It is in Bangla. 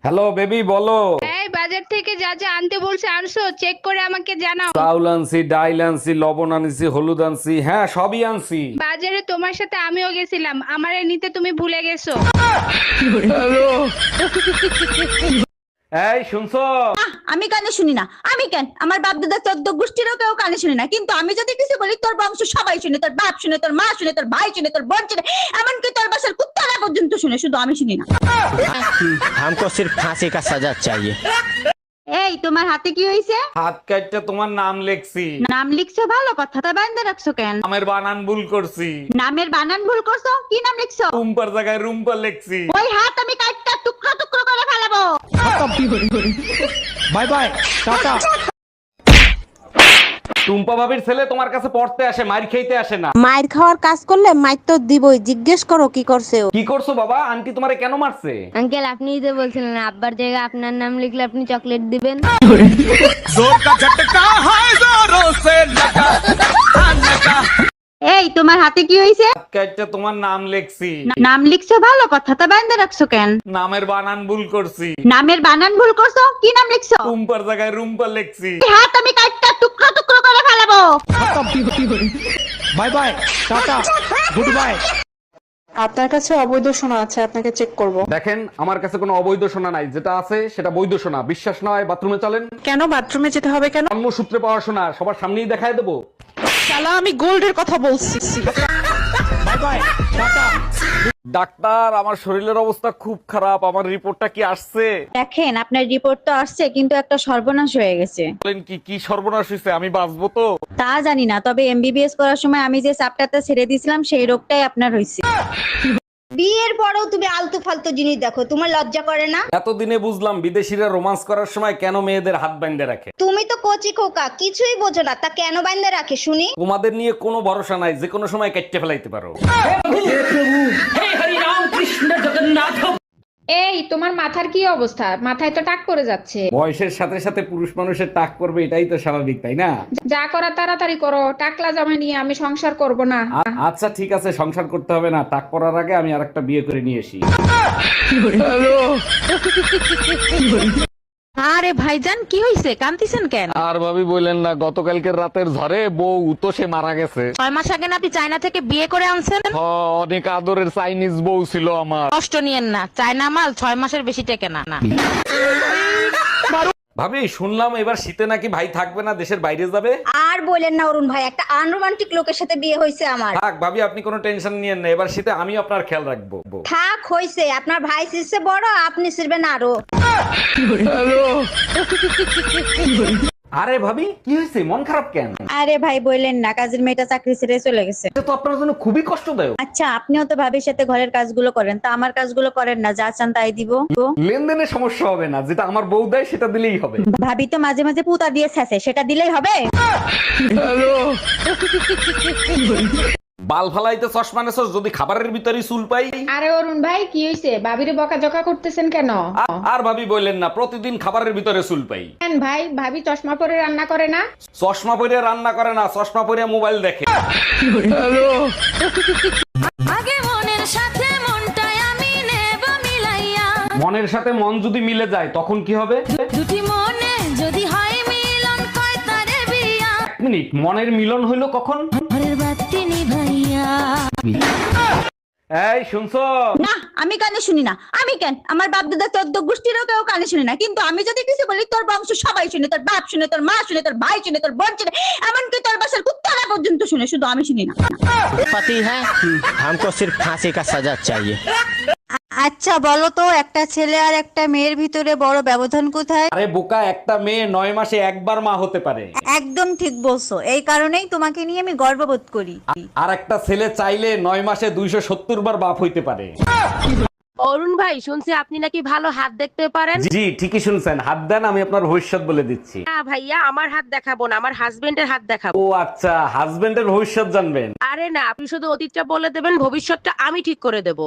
হ্যালো বেবি বলো। এই বাজার থেকে যা যা আনতে বলছে আনছো, চেক করে আমাকে জানাও। চাউল আনছি, ডাইল আনছি, লবণ আনছি, হলুদ আনছি, হ্যাঁ সবই আনছি। বাজারে তোমার সাথে আমিও গেছিলাম, আমারে নিতে তুমি ভুলে গেছো। এই শুনছো? আমি কানে শুনি না। আমি কেন, আমার বাপ দাদা 14 গোষ্ঠীরও কেউ কানে শুনি না, কিন্তু আমি যদি কিছু বলি তোর বংশ সবাই শুনে, তোর বাপ শুনে, তোর মা শুনে, তোর ভাই শুনে, তোর বোন শুনে, এমনকি তোর বাসার কুত্তারা পর্যন্ত শুনে, শুধু আমি শুনি না। हमको सिर्फ फांसी का सजा चाहिए। এই তোমার হাতে কি হইছে? হাত কাটটা তোমার নাম লেখছি। নাম লিখছো ভালো কথা, তা বাইন্দা রাখছো কেন? নামের বানান ভুল করছি। নামের বানান ভুল করছো? কি নাম লিখছো? রুম্পার জায়গায় রুম্পা লেখছি। ওই হাত আমি কাটটা টুকরো টুকরো করে ফেলাবো। Bye bye tata. টুম্পা ভাবির ছেলে তোমার কাছে পড়তে আসে, মার খেইতে আসে না। মায়ের খাওয়ার কাজ করলে মায়ের তো দিবই, জিজ্ঞেস করো কি করছে ও। কি করছো বাবা? আন্টি তোমারে কেন মারছে? আঙ্কেল, আপনিই তো বলছিলেন আব্বার জায়গায় আপনার নাম লিখলে আপনি চকলেট দিবেন। এই তোমার হাতে কি হইছে? হাত কাটটা তোমার নাম লেখছি। নাম লিখছো ভালো কথা, তা বাইন্দা রাখছো কেন? নামের বানান ভুল করছি। নামের বানান ভুল করছো? কি নাম লিখছো? রুম্পার জায়গায় রুম্পা লেখছি। ওই হাত আমি কাটটা টুকরো টুকরো করে ফেলাবো। Bye bye tata good bye. আপনার কাছে অবৈধ সোনা আছে, আপনাকে চেক করব। দেখেন আমার কাছে কোনো অবৈধ সোনা নাই, যেটা আছে সেটা বৈধ সোনা। বিশ্বাস নয় বাথরুমে চলেন। কেন বাথরুমে যেতে হবে কেন? জন্মসূত্রে পাওয়া সোনা, সবার সামনেই দেখায় দেবো। শালা আমি গোল্ডের কথা বলছি। Bye bye Tata. ডাক্তার আমার শরীরের অবস্থা খুব খারাপ, আমার রিপোর্টটা কি আসছে? দেখেন আপনার রিপোর্ট তো আসছে, কিন্তু একটা সর্বনাশ হয়ে গেছে। বলেন কি কি সর্বনাশ হয়েছে? আমি বাঁচবো তো? তা জানি না, তবে এমবিবিএস করার সময় আমি যে চাপটাটা ছেড়ে দিয়েছিলাম সেই রোগটাই আপনার হয়েছে। বিয়ের পরেও তুমি আলতু ফালতু জিনিস দেখো, তোমার লজ্জা করে না? এতদিনে বুঝলাম বিদেশিরা রোমান্স করার সময় কেন মেয়েদের হাত বাইন্ধে রাখে। তুমি তো কচি খোকা, কিছুই বোঝো না, তা কেন বান্ধে রাখে শুনি? তোমাদের নিয়ে কোনো ভরসা নাই, যে কোনো সময় কেটে ফেলাইতে পারো। এই তোমার মাথার কি অবস্থা? মাথায় তো টাক পড়ে যাচ্ছে। বয়সের সাথে সাথে পুরুষ মানুষের টাক করবে, এটাই তো স্বাভাবিক, তাই না? যা করা তাড়াতাড়ি করো, টাকলা জামা নিয়ে আমি সংসার করব না। আচ্ছা ঠিক আছে, সংসার করতে হবে না। টাক করার আগে আমি আরেকটা বিয়ে করে নিয়ে আসি। আরে ভাইজান কি হইছে, কান্দিছেন কেন? আর ভাবি বললেন না, গতকালকের রাতের ঝড়ে বউ তো সে মারা গেছে। 6 মাস আগে না আপনি চায়না থেকে বিয়ে করে আনছেন? অনেক আদরের চাইনিজ বউ ছিল আমার। কষ্ট নিয়েন না, চায়না মাল 6 মাসের বেশি টেকে না। ভাবি শুনলাম এবার শীতে নাকি ভাই থাকবে না, দেশের বাইরে যাবে। আর বলেন না অরুণ ভাই, একটা আনরোমান্টিক লোকের সাথে বিয়ে হয়েছে আমার। থাক ভাবি, আপনি কোনো টেনশন নিয়েন না, এবার শীতে আমি আপনার খেয়াল রাখবো। থাক হইছে, আপনার ভাই শিরছে বড়, আপনি শিরবেন আরো। আরে ভাবি কি হয়েছে, মন খারাপ কেন? আরে ভাই বললেন না, কাজের মেয়েটা চাকরি ছেড়ে চলে গেছে। এটা তো আপনার জন্য খুবই কষ্টদায়ক। আচ্ছা আপনিও তো ভাবির সাথে ঘরের কাজগুলো করেন, তা আমার কাজগুলো করেন না, যা চান তাই দিব। লেনদেনের সমস্যা হবে না, যেটা আমার বউ দেয় সেটা দিলেই হবে। ভাবি তো মাঝে মাঝে পুতা দিয়ে ছেঁচে, সেটা দিলেই হবে। বাল ফালাইতে চশমা নেছস, যদি খাবারের ভিতরে চুল পাই। আরে অরুণ ভাই কি হয়েছে? ভাবিরে বকাঝকা করতেছেন কেন? আর ভাবি বললেন না, প্রতিদিন খাবারের ভিতরে চুল পাই। কেন ভাই, ভাবি চশমা পরে রান্না করে না? চশমা পরে রান্না করে না, চশমা পরে মোবাইল দেখে। আগে মনের সাথে মনটাই আমি নেব মিলাইয়া, মনের সাথে মন যদি মিলে যায় তখন কি হবে? দুটি মনে যদি হয় মিলন, কয় তারে বিয়া, 1 মিনিট, মনের মিলন হইলো কখন? ঘরের বাতি নিভাইয়া। এই শুনছো? না আমি কানে শুনি না। আমি কেন, আমার বাপ দাদা 14 গোষ্ঠীরও কেউ কানে শুনি না, কিন্তু আমি যদি কিছু বলি তোর বংশ সবাই শুনে, তোর বাপ শুনে, তোর মা শুনে, তোর ভাই শুনে, তোর বোন শুনে, এমনকি তোর বাসার কুত্তারা পর্যন্ত শুনে, শুধু আমি শুনি না। पति है हमको सिर्फ फांसी का सजा चाहिए। আচ্ছা বলো তো, একটা ছেলে আর একটা মেয়ের ভিতরে বড় ব্যবধান কোথায়? আরে বোকা, একটা মেয়ে 9 মাসে একবার মা হতে পারে। একদম ঠিক বলছো, এই কারণেই তোমাকে নিয়ে আমি গর্ববোধ করি। আর একটা ছেলে চাইলে 9 মাসে 270 বার বাপ হইতে পারে। অরুণ ভাই শুনছি আপনি নাকি ভালো হাত দেখতে পারেন। জি ঠিকই শুনছেন, হাত দেন, আমি আপনার ভবিষ্যৎ বলে দিচ্ছি। না ভাইয়া, আমার হাত দেখাবো না, আমার হাজবেন্ডের হাত দেখাবো। ও আচ্ছা, হাজবেন্ডের ভবিষ্যৎ জানবেন? আরে না, আপনি শুধু অতীতটা বলে দেবেন, ভবিষ্যৎটা আমি ঠিক করে দেব।